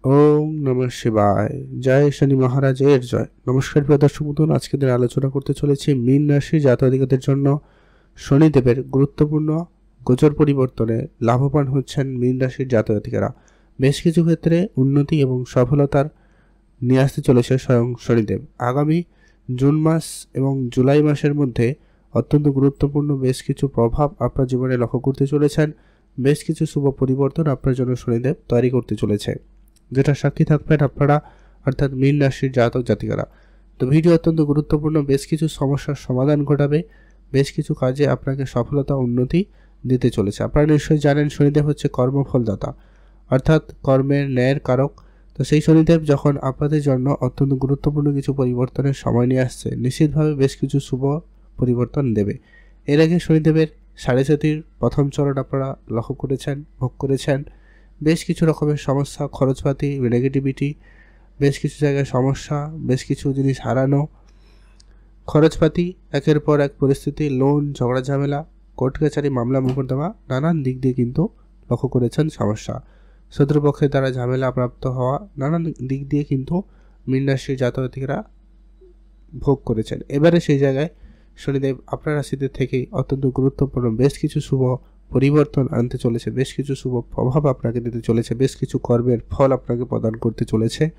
ওম নমঃ শিবায়। জয় শনি মহারাজের জয়। নমস্কার প্রিয় দর্শক বন্ধু, আজকে দিন আলোচনা করতে চলেছি মীন রাশি জাতক-জাতিকাদের জন্য শনিদেবের গুরুত্বপূর্ণ গোচর পরিবর্তনে লাভবান হচ্ছেন মীন রাশির জাতক-জাতিকারা। বেশ কিছু ক্ষেত্রে উন্নতি এবং সফলতার নিয়ে আসতে চলেছে স্বয়ং শনিদেব। আগামী জুন মাস এবং জুলাই মাসের মধ্যে অত্যন্ত গুরুত্বপূর্ণ বেশ কিছু প্রভাব আপনার জীবনে লক্ষ্য করতে চলেছেন। বেশ কিছু শুভ পরিবর্তন আপনার জন্য শনিদেব তৈরি করতে চলেছে, যেটা সাক্ষী থাকবেন আপনারা, অর্থাৎ মীন রাশির জাতক জাতিকারা। তো ভিডিও অত্যন্ত গুরুত্বপূর্ণ, বেশ কিছু সমস্যার সমাধান ঘটাবে, বেশ কিছু কাজে আপনাকে সফলতা উন্নতি দিতে চলেছে। আপনারা নিশ্চয়ই জানেন শনিদেব হচ্ছে কর্মফলদাতা, অর্থাৎ কর্মের ন্যায়ের কারক। তো সেই শনিদেব যখন আপনাদের জন্য অত্যন্ত গুরুত্বপূর্ণ কিছু পরিবর্তনের সময় নিয়ে আসছে, নিশ্চিতভাবে বেশ কিছু শুভ পরিবর্তন দেবে। এর আগে শনিদেবের সাড়ে সাতির প্রথম চরণ আপনারা লক্ষ্য করেছেন, ভোগ করেছেন। বেশ কিছু রকমের সমস্যা, খরচপাতি, নেগেটিভিটি, বেশ কিছু জায়গায় সমস্যা, বেশ কিছু জিনিস হারানো, খরচপাতি, একের পর এক পরিস্থিতি, লোন, ঝগড়া ঝামেলা, কোর্ট কাছারি, মামলা মোকদ্দমা, নানান দিক দিয়ে কিন্তু লক্ষ্য করেছেন সমস্যা। শত্রুপক্ষের দ্বারা ঝামেলা প্রাপ্ত হওয়া, নানান দিক দিয়ে কিন্তু মীন রাশির জাতক-জাতিকারা ভোগ করেছেন। এবারে সেই জায়গায় শনিদেব আপনার রাশিতে থেকেই অত্যন্ত গুরুত্বপূর্ণ বেশ কিছু শুভ পরিবর্তন আনতে চলেছে, বেশ কিছু শুভ প্রভাব আপনাকে দিতে চলেছে, বেশ কিছু কর্মের ফল আপনাকে প্রদান করতে চলেছে।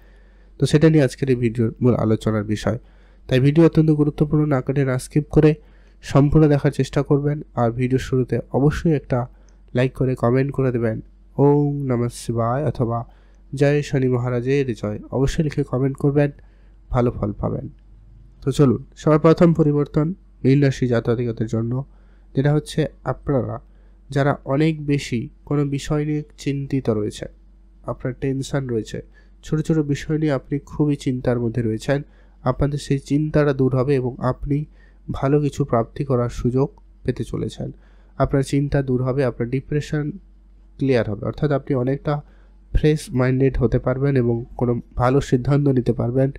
তো সেটা নিয়ে আজকের এই ভিডিওর মূল আলোচনার বিষয়। তাই ভিডিও অত্যন্ত গুরুত্বপূর্ণ, না কেটে না স্কিপ করে সম্পূর্ণ দেখার চেষ্টা করবেন। আর ভিডিওর শুরুতে অবশ্যই একটা লাইক করে কমেন্ট করে দেবেন ওম নমঃ শিবায় অথবা জয় শনি মহারাজের জয়। অবশ্যই লিখে কমেন্ট করবেন, ভালো ফল পাবেন। তো চলুন, সবার প্রথম পরিবর্তন মীন রাশি জাতক-জাতিকাদের জন্য, যেটা হচ্ছে আপনারা যারা অনেক বেশি কোনো বিষয় নিয়ে চিন্তিত রয়েছে, আপনার টেনশন রয়েছে, ছোট ছোট বিষয় নিয়ে আপনি খুবই চিন্তার মধ্যে রয়েছেন, আপনাদের সেই চিন্তাটা দূর হবে এবং আপনি ভালো কিছু প্রাপ্তি করার সুযোগ পেতে চলেছেন। আপনার চিন্তা দূর হবে, আপনার ডিপ্রেশন ক্লিয়ার হবে, অর্থাৎ আপনি অনেকটা ফ্রেশ মাইন্ডেড হতে পারবেন এবং কোনো ভালো সিদ্ধান্ত নিতে পারবেন।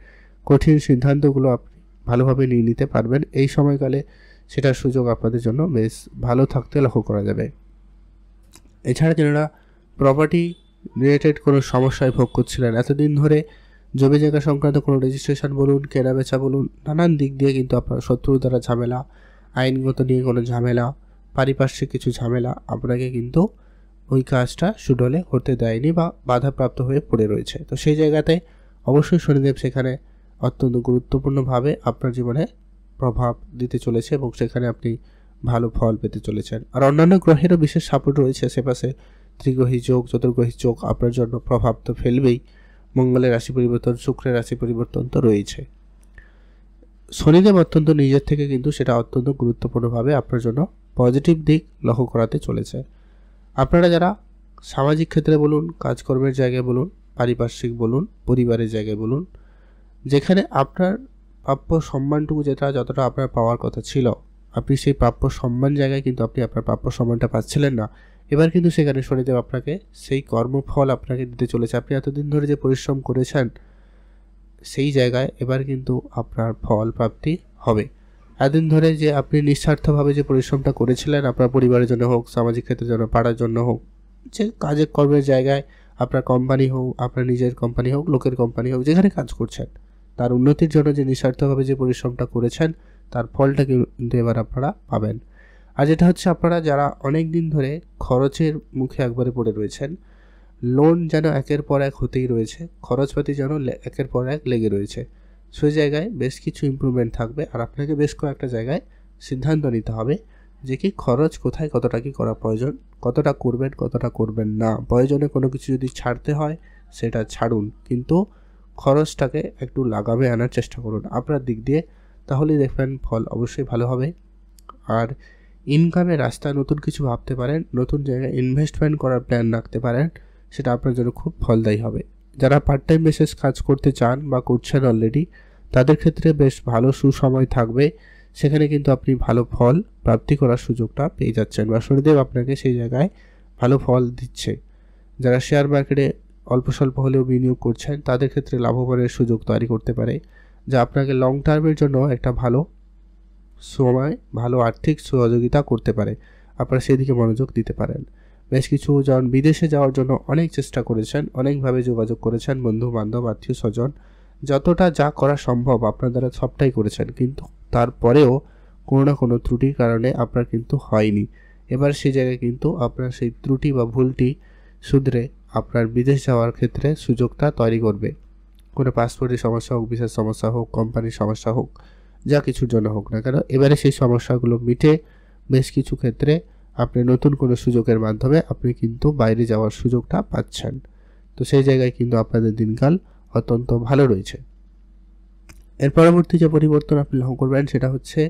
কঠিন সিদ্ধান্তগুলো আপনি ভালোভাবে নিয়ে নিতে পারবেন এই সময়কালে, সেটার সুযোগ আপনাদের জন্য বেশ ভালো থাকতে লক্ষ্য করা যাবে। এছাড়া যারা প্রপার্টি রিলেটেড কোনো সমস্যায় ভোগ করছিলেন এতদিন ধরে, জমি জায়গা সংক্রান্ত কোনো রেজিস্ট্রেশন বলুন, কেনা বেচা বলুন, নানান দিক দিয়ে কিন্তু আপনার শত্রুর দ্বারা ঝামেলা, আইনগত নিয়ে কোনো ঝামেলা, পারিপার্শ্বিক কিছু ঝামেলা আপনাকে কিন্তু ওই কাজটা সুডলে করতে দেয়নি বা বাধাপ্রাপ্ত হয়ে পড়ে রয়েছে। তো সেই জায়গাতে অবশ্যই শনিদেব সেখানে অত্যন্ত গুরুত্বপূর্ণভাবে আপনার জীবনে প্রভাব দিতে চলেছে এবং সেখানে আপনি ভালো ফল পেতে চলেছেন। আর অন্যান্য গ্রহেরও বিশেষ সাপোর্ট রয়েছে আশেপাশে, ত্রিগ্রহী যোগ, চতুর্গ্রহী যোগ আপনার জন্য প্রভাব তো ফেলবেই। মঙ্গলের রাশি পরিবর্তন, শুক্রের রাশি পরিবর্তন তো রয়েছে। শনিদেব অত্যন্ত নিজের থেকে কিন্তু সেটা অত্যন্ত গুরুত্বপূর্ণভাবে আপনার জন্য পজিটিভ দিক লক্ষ্য করাতে চলেছে। আপনারা যারা সামাজিক ক্ষেত্রে বলুন, কাজকর্মের জায়গায় বলুন, পারিপার্শ্বিক বলুন, পরিবারের জায়গায় বলুন, যেখানে আপনার প্রাপ্য সম্মানটুকু যতটা আপনার পাওয়ার কথা ছিল, আপনি সেই প্রাপ্য সম্মান জায়গায় কিন্তু আপনি আপনার প্রাপ্য সম্মানটা পাচ্ছিলেন না। এবার কিন্তু সেখানে শনিদেব আপনাকে সেই কর্মফল আপনাকে দিতে চলেছে। আপনি এতদিন ধরে যে পরিশ্রম করেছেন সেই জায়গায় এবার কিন্তু আপনার ফল প্রাপ্তি হবে। এতদিন ধরে যে আপনি নিঃস্বার্থভাবে যে পরিশ্রমটা করেছিলেন আপনার পরিবারের জন্য হোক, সামাজিক ক্ষেত্রের জন্য, পাড়ার জন্য হোক, যে কাজের কর্মের জায়গায়, আপনার কোম্পানি হোক, আপনার নিজের কোম্পানি হোক, লোকের কোম্পানি হোক, যেখানে কাজ করছেন, তার উন্নতির জন্য যে নিঃস্বার্থভাবে যে পরিশ্রমটা করেছেন তার ফলটা কিন্তু এবার আপনারা পাবেন। আর যেটা হচ্ছে, আপনারা যারা অনেক দিন ধরে খরচের মুখে একবারে পড়ে রয়েছেন, লোন যেন একের পর এক হতেই রয়েছে, খরচপাতি যেন একের পর এক লেগে রয়েছে, সেই জায়গায় বেশ কিছু ইমপ্রুভমেন্ট থাকবে। আর আপনাকে বেশ কয়েকটা জায়গায় সিদ্ধান্ত নিতে হবে যে কি খরচ কোথায় কতটা কি করা প্রয়োজন, কতটা করবেন কতটা করবেন না। প্রয়োজনে কোনো কিছু যদি ছাড়তে হয় সেটা ছাড়ুন, কিন্তু খরচটাকে একটু লাগামে আনার চেষ্টা করুন আপনার দিক দিয়ে, তাহলেই দেখবেন ফল অবশ্যই ভালো হবে। আর ইনকামের রাস্তায় নতুন কিছু ভাবতে পারেন, নতুন জায়গায় ইনভেস্টমেন্ট করার প্ল্যান রাখতে পারেন, সেটা আপনার জন্য খুব ফলদায়ী হবে। যারা পার্ট টাইম বেসিস কাজ করতে চান বা করছেন অলরেডি, তাদের ক্ষেত্রে বেশ ভালো সুসময় থাকবে, সেখানে কিন্তু আপনি ভালো ফল প্রাপ্তি করার সুযোগটা পেয়ে যাচ্ছেন বা শনিদেব আপনাকে সেই জায়গায় ভালো ফল দিচ্ছে। যারা শেয়ার মার্কেটে অল্প স্বল্প হলেও বিনিয়োগ করছেন তাদের ক্ষেত্রে লাভবানের সুযোগ তৈরি করতে পারে, যা আপনাকে লং টার্মের জন্য একটা ভালো সময়, ভালো আর্থিক সহযোগিতা করতে পারে। আপনারা সেদিকে মনোযোগ দিতে পারেন। বেশ কিছু জন বিদেশে যাওয়ার জন্য অনেক চেষ্টা করেছেন, অনেকভাবে যোগাযোগ করেছেন, বন্ধু বান্ধব আত্মীয় স্বজন যতটা যা করা সম্ভব আপনার দ্বারা সবটাই করেছেন, কিন্তু তারপরেও কোনো না কোনো ত্রুটির কারণে আপনার কিন্তু হয়নি। এবার সেই জায়গায় কিন্তু আপনার সেই ত্রুটি বা ভুলটি শুধরে আপনার বিদেশ যাওয়ার ক্ষেত্রে সুযোগটা তৈরি করবে। কোনো পাসপোর্টের সমস্যা হোক, ভিসার সমস্যা হোক, কোম্পানির সমস্যা হোক, যা কিছুর জন্য হোক না কেন, এবারে সেই সমস্যাগুলো মিটে বেশ কিছু ক্ষেত্রে আপনি নতুন কোনো সুযোগের মাধ্যমে আপনি কিন্তু বাইরে যাওয়ার সুযোগটা পাচ্ছেন। তো সেই জায়গায় কিন্তু আপনাদের দিনকাল অত্যন্ত ভালো রয়েছে। এর পরবর্তী যে পরিবর্তন আপনি লক্ষ্য করবেন সেটা হচ্ছে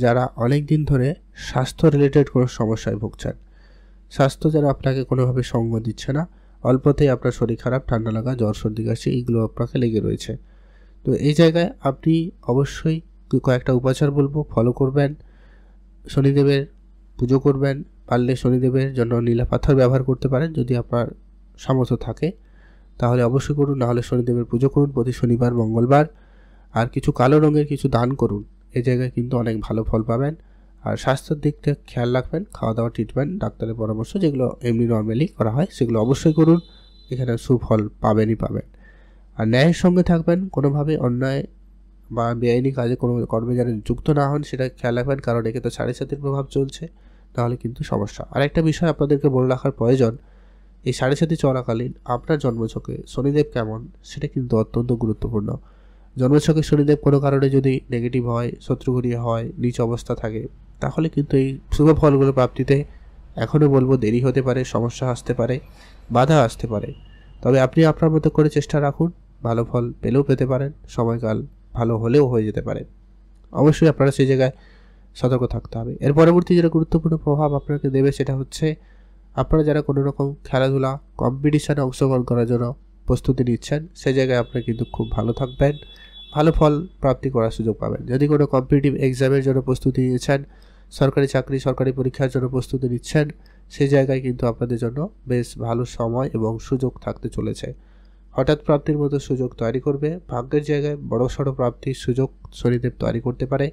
যারা অনেক দিন ধরে স্বাস্থ্য রিলেটেড কোনো সমস্যায় ভুগছেন, স্বাস্থ্য যারা আপনাকে কোনোভাবে সঙ্গ দিচ্ছে না, অল্পতেই আপনার শরীর খারাপ, ঠান্ডা লাগা, জ্বর, সর্দি, কাশি এইগুলো আপনাকে লেগে রয়েছে। তো এই জায়গায় আপনি অবশ্যই কয়েকটা উপাচার বলবো, ফলো করবেন। শনিদেবের পুজো করবেন, পারলে শনিদেবের জন্য নীলা পাথর ব্যবহার করতে পারেন, যদি আপনার সামর্থ্য থাকে তাহলে অবশ্যই করুন, নাহলে শনিদেবের পুজো করুন প্রতি শনিবার, মঙ্গলবার। আর কিছু কালো রঙের কিছু দান করুন, এই জায়গায় কিন্তু অনেক ভালো ফল পাবেন। আর স্বাস্থ্যের দিকটা খেয়াল রাখবেন, খাওয়া দাওয়া, ট্রিটমেন্ট, ডাক্তারের পরামর্শ যেগুলো এমনি নর্মালি করা হয় সেগুলো অবশ্যই করুন, এখানে সুফল পাবেনই পাবেন। আর ন্যায়ের সঙ্গে থাকবেন, কোনোভাবে অন্যায় বা বেআইনি কাজে কোনো কর্মে যেন যুক্ত না হন সেটা খেয়াল রাখবেন, কারণ একে তো 7.5 প্রভাব চলছে, তাহলে কিন্তু সমস্যা। আরেকটা বিষয় আপনাদেরকে বলে রাখার প্রয়োজন, এই 7.5 চলাকালীন আপনার জন্মছকে শনিদেব কেমন সেটা কিন্তু অত্যন্ত গুরুত্বপূর্ণ। জন্মছকে শনিদেব কোনো কারণে যদি নেগেটিভ হয়, শত্রুঘূর্ণি হয়, নিচ অবস্থা থাকে, তাহলে কিন্তু এই শুভ ফলগুলো প্রাপ্তিতে এখনও বলবো দেরি হতে পারে, সমস্যা আসতে পারে, বাধা আসতে পারে। তবে আপনি আপনার মতো করে চেষ্টা রাখুন, ভালো ফল পেলেও পেতে পারেন, সময়কাল ভালো হলেও হয়ে যেতে পারে। অবশ্যই আপনারা সেই জায়গায় সতর্ক থাকতে হবে। এর পরবর্তী যেটা গুরুত্বপূর্ণ প্রভাব আপনাকে দেবে সেটা হচ্ছে আপনারা যারা কোনো রকম খেলাধুলা, কম্পিটিশানে অংশগ্রহণ করার জন্য প্রস্তুতি নিচ্ছেন, সেই জায়গায় আপনারা কিন্তু খুব ভালো থাকবেন, ভালো ফল প্রাপ্তি করার সুযোগ পাবেন। যদি কোনো কম্পিটিটিভ এক্সামের জন্য প্রস্তুতি নিয়েছেন, সরকারি চাকরি, সরকারি পরীক্ষার জন্য প্রস্তুতি নিচ্ছেন, সেই জায়গায় কিন্তু আপনাদের জন্য বেশ ভালো সময় এবং সুযোগ থাকতে চলেছে। হঠাৎ প্রাপ্তির মতো সুযোগ তৈরি করবে, ভাগ্যের জায়গায় বড়সড় প্রাপ্তির সুযোগ শনিদেব তৈরি করতে পারে।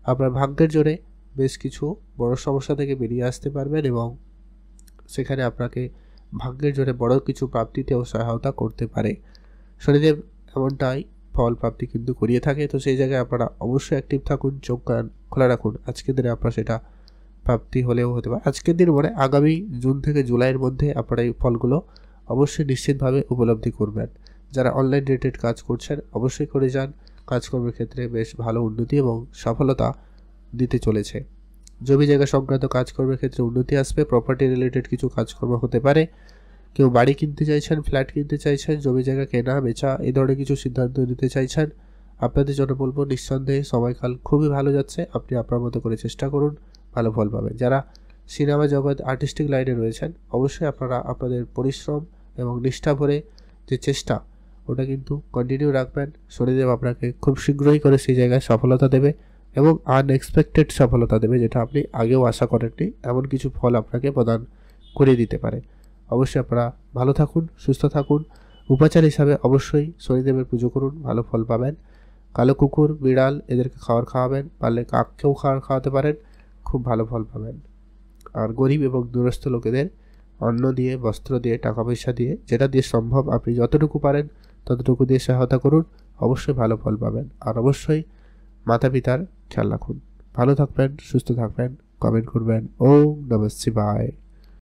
আপনার ভাগ্যের জোরে বেশ কিছু বড় সমস্যা থেকে বেরিয়ে আসতে পারবেন এবং সেখানে আপনাকে ভাগ্যের জোরে বড় কিছু প্রাপ্তিতেও সহায়তা করতে পারে। শনিদেব এমনটাই ফল প্রাপ্তি কিন্তু করিয়ে থাকে। তো সেই জায়গায় আপনারা অবশ্যই অ্যাক্টিভ থাকুন, চোখ কান খোলা রাখুন। আজকের দিনে আপনার সেটা প্রাপ্তি হলেও হতে পারে, আজকের দিন মানে আগামী জুন থেকে জুলাইয়ের মধ্যে আপনারা এই ফলগুলো অবশ্যই নিশ্চিতভাবে উপলব্ধি করবেন। যারা অনলাইন রিলেটেড কাজ করছেন অবশ্যই করে যান, কাজকর্মের ক্ষেত্রে বেশ ভালো উন্নতি এবং সফলতা দিতে চলেছে। জমি জায়গা সংক্রান্ত কাজকর্মের ক্ষেত্রে উন্নতি আসবে, প্রপার্টি রিলেটেড কিছু কাজকর্ম হতে পারে, কেউ বাড়ি কিনতে চাইছেন, ফ্ল্যাট কিনতে চাইছেন, জমি জায়গা কেনা বেচা এই ধরনের কিছু সিদ্ধান্ত নিতে চাইছেন, আপনাদের জন্য বলবো নিঃসন্দেহে সময়কাল খুবই ভালো যাচ্ছে। আপনি আপনার মতো করে চেষ্টা করুন, ভালো ফল পাবেন। যারা সিনেমা জগৎ, আর্টিস্টিক লাইনে রয়েছেন অবশ্যই আপনারা আপনাদের পরিশ্রম এবং নিষ্ঠা ভরে যে চেষ্টা ওটা কিন্তু কন্টিনিউ রাখবেন। শনিদেব আপনাকে খুব শীঘ্রই করে সেই জায়গায় সফলতা দেবে এবং আনএক্সপেক্টেড সফলতা দেবে, যেটা আপনি আগেও আশা করেননি, এমন কিছু ফল আপনাকে প্রদান করে দিতে পারে। অবশ্যই আপনারা ভালো থাকুন, সুস্থ থাকুন। উপাচার হিসাবে অবশ্যই শনিদেবের পুজো করুন, ভালো ফল পাবেন। কালো কুকুর, বিড়াল এদেরকে খাবার খাওয়াবেন, পারলে কাককেও খাবার খাওয়াতে পারেন, খুব ভালো ফল পাবেন। আর গরিব এবং দূরস্থ লোকেদের অন্ন দিয়ে, বস্ত্র দিয়ে, টাকা পয়সা দিয়ে, যেটা দিয়ে সম্ভব আপনি যতটুকু পারেন ততটুকু দিয়ে সহায়তা করুন, অবশ্যই ভালো ফল পাবেন। আর অবশ্যই মাতা পিতার খেয়াল রাখুন। ভালো থাকবেন, সুস্থ থাকবেন, কমেন্ট করবেন। ওম নমঃ শিবায়।